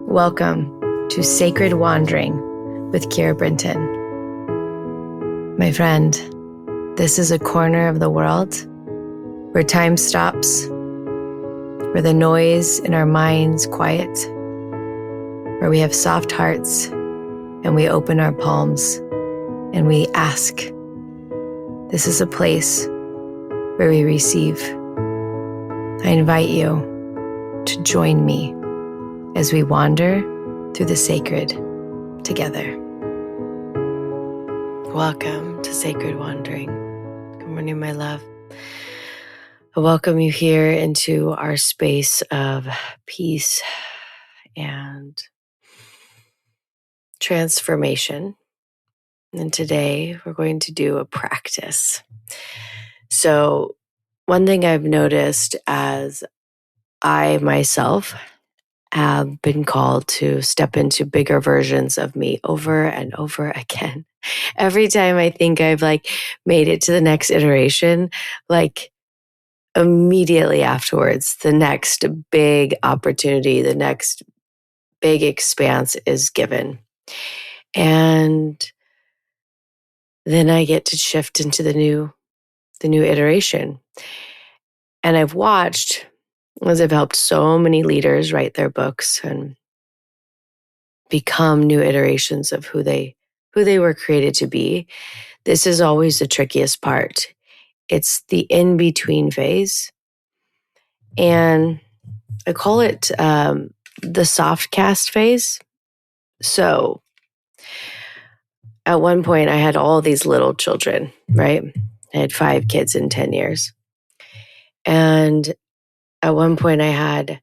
Welcome to Sacred Wandering with Keira. My friend, this is a corner of the world where time stops, where the noise in our minds quiet, where we have soft hearts and we open our palms and we ask. This is a place where we receive. I invite you to join me as we wander through the sacred together. Welcome to Sacred Wandering. Good morning, my love. I welcome you here into our space of peace and transformation. And today we're going to do a practice. So one thing I've noticed as I myself have been called to step into bigger versions of me over and over again. Every time I think I've made it to the next iteration, immediately afterwards, the next big opportunity, the next big expanse is given. And then I get to shift into the new iteration. And I've watched as I've helped so many leaders write their books and become new iterations of who they were created to be. This is always the trickiest part. It's the in-between phase. And I call it the soft cast phase. So at one point I had all these little children, right? I had 5 kids in 10 years. And at one point I had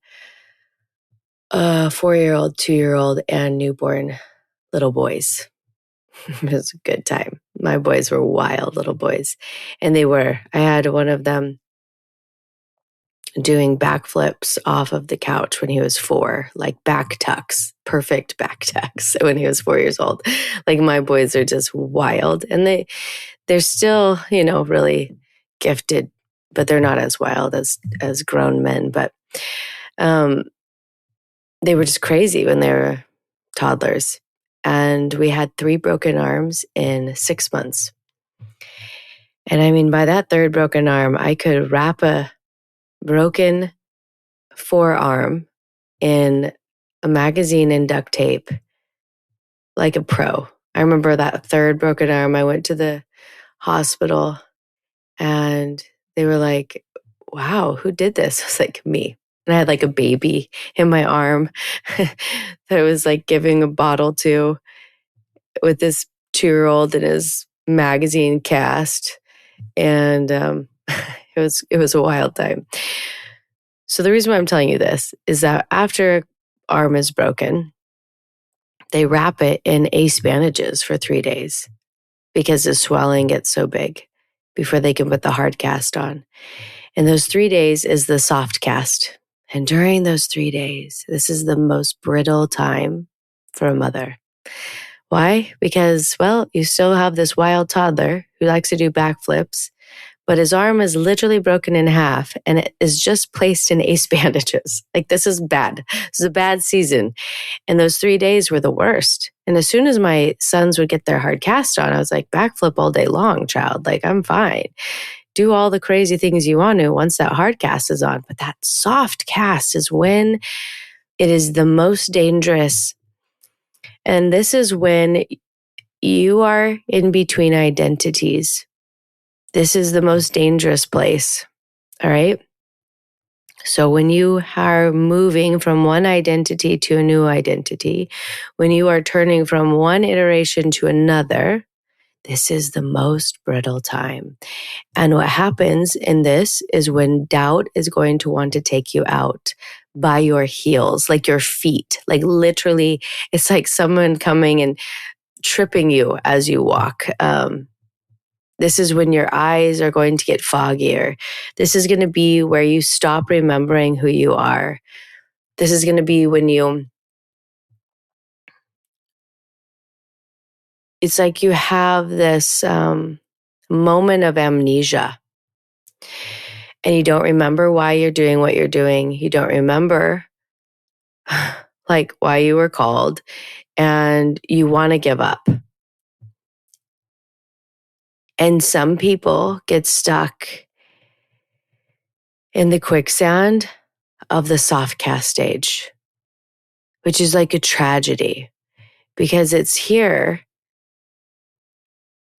a 4-year-old, 2-year-old, and newborn little boys. It was a good time. My boys were wild little boys. And I had one of them doing backflips off of the couch when he was 4, back tucks, perfect back tucks when he was 4 years old. My boys are just wild. And they're still, really gifted, but they're not as wild as grown men. But they were just crazy when they were toddlers. And we had 3 broken arms in 6 months. And I mean, by that 3rd broken arm, I could wrap a broken forearm in a magazine and duct tape like a pro. I remember that 3rd broken arm, I went to the hospital and they were like, wow, who did this? I was like, me. And I had a baby in my arm that I was giving a bottle to with this 2-year-old in his magazine cast. And it was a wild time. So the reason why I'm telling you this is that after arm is broken, they wrap it in ace bandages for 3 days because the swelling gets so big before they can put the hard cast on. And those 3 days is the soft cast. And during those 3 days, this is the most brittle time for a mother. Why? Because, you still have this wild toddler who likes to do backflips, but his arm is literally broken in half and it is just placed in ace bandages. This is bad. This is a bad season. And those 3 days were the worst. And as soon as my sons would get their hard cast on, I was like, backflip all day long, child. I'm fine. Do all the crazy things you want to once that hard cast is on. But that soft cast is when it is the most dangerous. And this is when you are in between identities. This is the most dangerous place. All right. So when you are moving from one identity to a new identity, when you are turning from one iteration to another, this is the most brittle time. And what happens in this is when doubt is going to want to take you out by your heels, your feet, literally, it's like someone coming and tripping you as you walk. This is when your eyes are going to get foggier. This is going to be where you stop remembering who you are. This is going to be when it's like you have this moment of amnesia and you don't remember why you're doing what you're doing. You don't remember like why you were called, and you want to give up. And some people get stuck in the quicksand of the soft cast stage, which is like a tragedy because it's here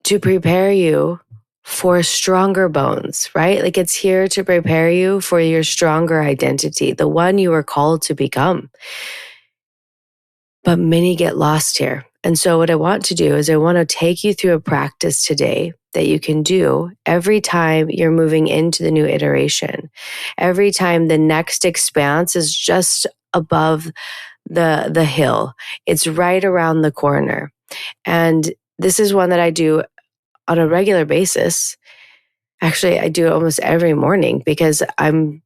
to prepare you for stronger bones, right? Like it's here to prepare you for your stronger identity, the one you were called to become. But many get lost here. And so what I want to do is I want to take you through a practice today that you can do every time you're moving into the new iteration. Every time the next expanse is just above the hill. It's right around the corner. And this is one that I do on a regular basis. Actually, I do it almost every morning because I'm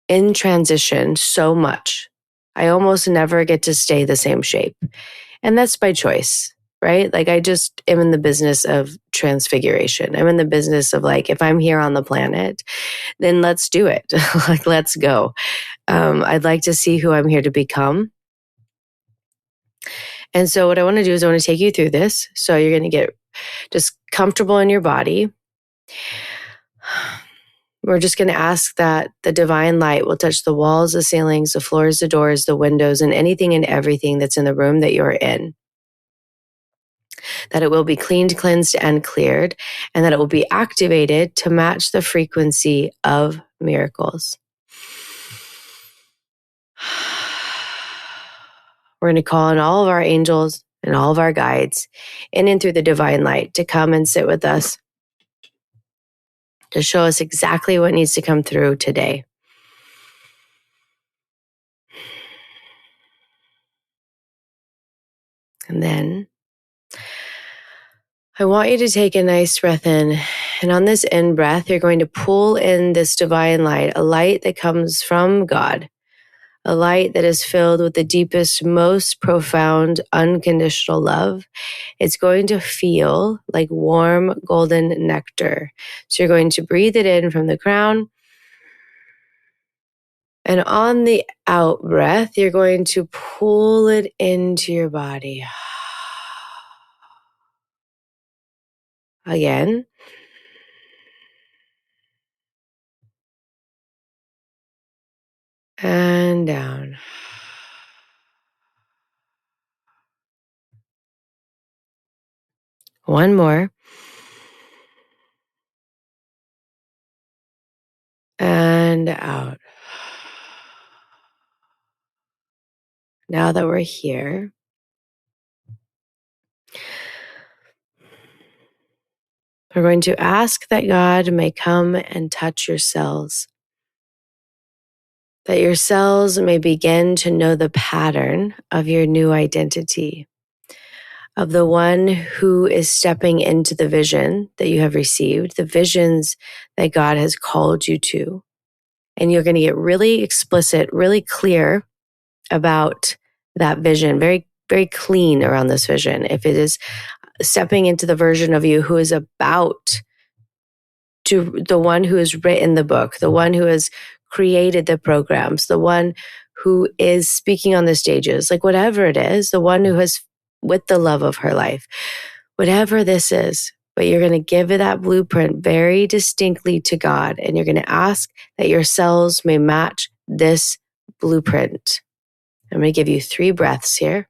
in transition so much. I almost never get to stay the same shape. And that's by choice, right? Like I just am in the business of transfiguration. I'm in the business of like, if I'm here on the planet, then let's do it. Like, let's go. I'd like to see who I'm here to become. And so what I want to do is I want to take you through this. So you're going to get just comfortable in your body. We're just going to ask that the divine light will touch the walls, the ceilings, the floors, the doors, the windows, and anything and everything that's in the room that you're in. That it will be cleaned, cleansed, and cleared, and that it will be activated to match the frequency of miracles. We're going to call on all of our angels and all of our guides in and through the divine light to come and sit with us, to show us exactly what needs to come through today. And then I want you to take a nice breath in. And on this in breath, you're going to pull in this divine light, a light that comes from God, a light that is filled with the deepest, most profound, unconditional love. It's going to feel like warm, golden nectar. So you're going to breathe it in from the crown. And on the out breath, you're going to pull it into your body. Again. And down. One more. And out. Now that we're here, we're going to ask that God may come and touch your cells, that your cells may begin to know the pattern of your new identity, of the one who is stepping into the vision that you have received, the visions that God has called you to. And you're going to get really explicit, really clear about that vision, very, very clean around this vision. If it is stepping into the version of you who is about to the one who has written the book, the one who has created the programs, the one who is speaking on the stages, like whatever it is, the one who has with the love of her life, whatever this is, but you're going to give that blueprint very distinctly to God. And you're going to ask that your cells may match this blueprint. I'm going to give you 3 breaths here.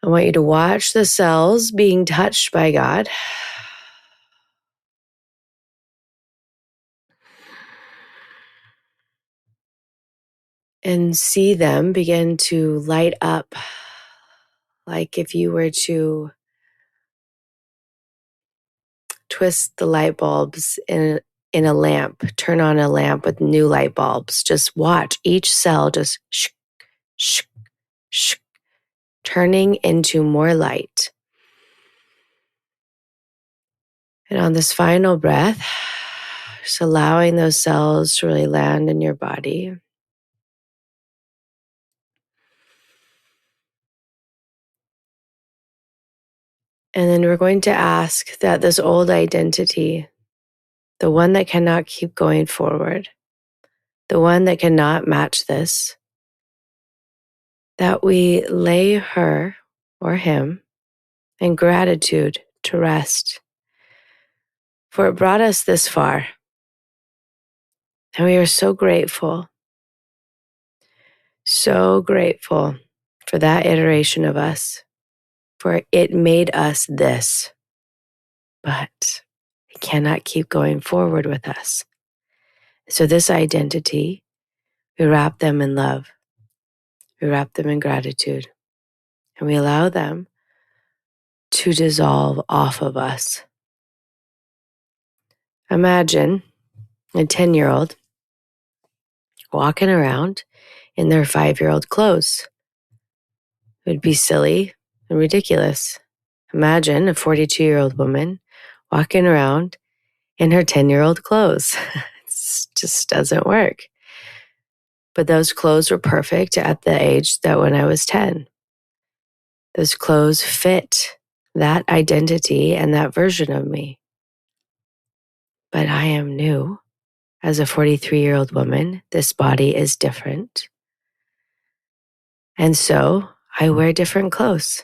I want you to watch the cells being touched by God. And see them begin to light up like if you were to twist the light bulbs in a lamp, turn on a lamp with new light bulbs. Just watch each cell just shh, shh, shh, turning into more light. And on this final breath, just allowing those cells to really land in your body. And then we're going to ask that this old identity, the one that cannot keep going forward, the one that cannot match this, that we lay her or him in gratitude to rest, for it brought us this far. And we are so grateful for that iteration of us, for it made us this. But it cannot keep going forward with us. So this identity, we wrap them in love. We wrap them in gratitude. And we allow them to dissolve off of us. Imagine a 10-year-old walking around in their 5-year-old clothes. It would be silly and ridiculous. Imagine a 42-year-old woman walking around in her 10-year-old clothes. It just doesn't work. But those clothes were perfect at the age that when I was 10. Those clothes fit that identity and that version of me. But I am new. As a 43-year-old woman, this body is different. And so I wear different clothes.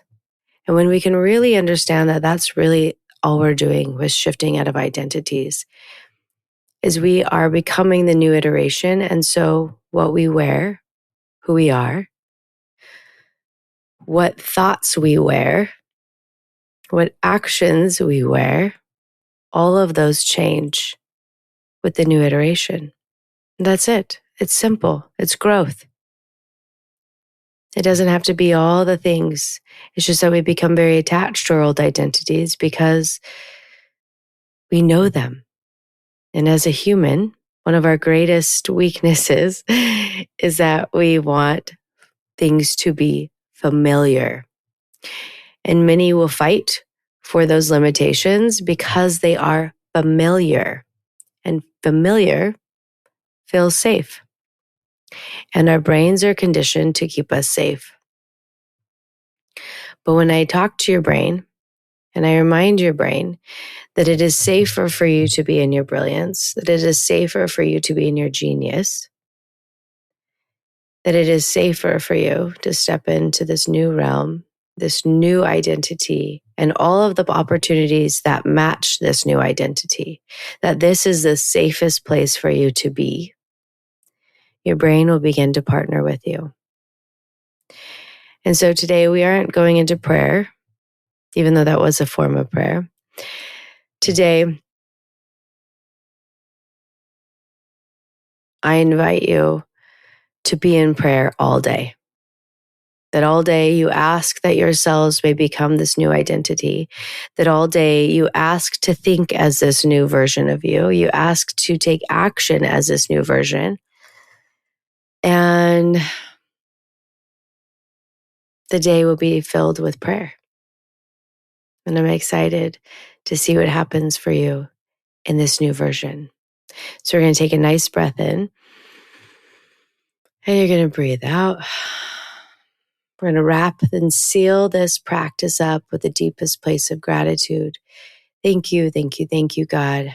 And when we can really understand that that's really all we're doing with shifting out of identities, is we are becoming the new iteration. And so what we wear, who we are, what thoughts we wear, what actions we wear, all of those change with the new iteration. That's it. It's simple. It's growth. It doesn't have to be all the things. It's just that we become very attached to our old identities because we know them. And as a human, one of our greatest weaknesses is that we want things to be familiar. And many will fight for those limitations because they are familiar. And familiar feels safe. And our brains are conditioned to keep us safe. But when I talk to your brain and I remind your brain that it is safer for you to be in your brilliance, that it is safer for you to be in your genius, that it is safer for you to step into this new realm, this new identity, and all of the opportunities that match this new identity, that this is the safest place for you to be, your brain will begin to partner with you. And so today we aren't going into prayer, even though that was a form of prayer. Today, I invite you to be in prayer all day. That all day you ask that your cells may become this new identity. That all day you ask to think as this new version of you. You ask to take action as this new version. And the day will be filled with prayer. And I'm excited to see what happens for you in this new version. So we're going to take a nice breath in. And you're going to breathe out. We're going to wrap and seal this practice up with the deepest place of gratitude. Thank you, thank you, thank you, God.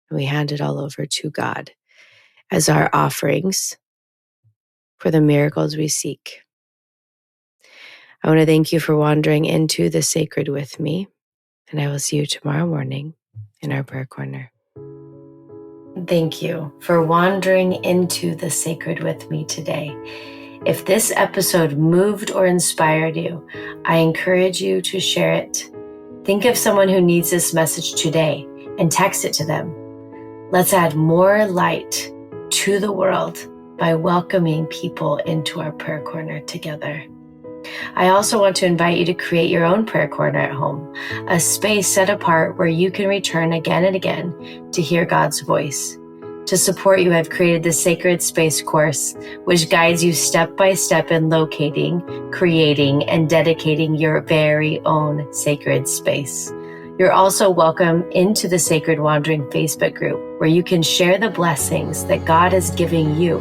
And we hand it all over to God as our offerings for the miracles we seek. I want to thank you for wandering into the sacred with me, and I will see you tomorrow morning in our prayer corner. Thank you for wandering into the sacred with me today. If this episode moved or inspired you, I encourage you to share it. Think of someone who needs this message today and text it to them. Let's add more light to the world by welcoming people into our prayer corner together. I also want to invite you to create your own prayer corner at home, a space set apart where you can return again and again to hear God's voice. To support you, I've created the Sacred Space course, which guides you step by step in locating, creating, and dedicating your very own sacred space. You're also welcome into the Sacred Wandering Facebook group, where you can share the blessings that God is giving you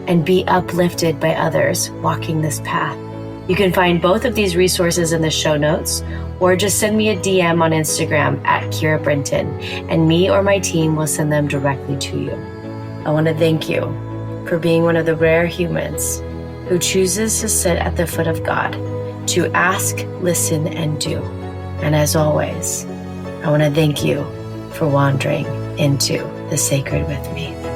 and be uplifted by others walking this path. You can find both of these resources in the show notes, or just send me a DM on Instagram at Keira Brinton, and me or my team will send them directly to you. I want to thank you for being one of the rare humans who chooses to sit at the foot of God, to ask, listen, and do. And as always, I want to thank you for wandering into the sacred with me.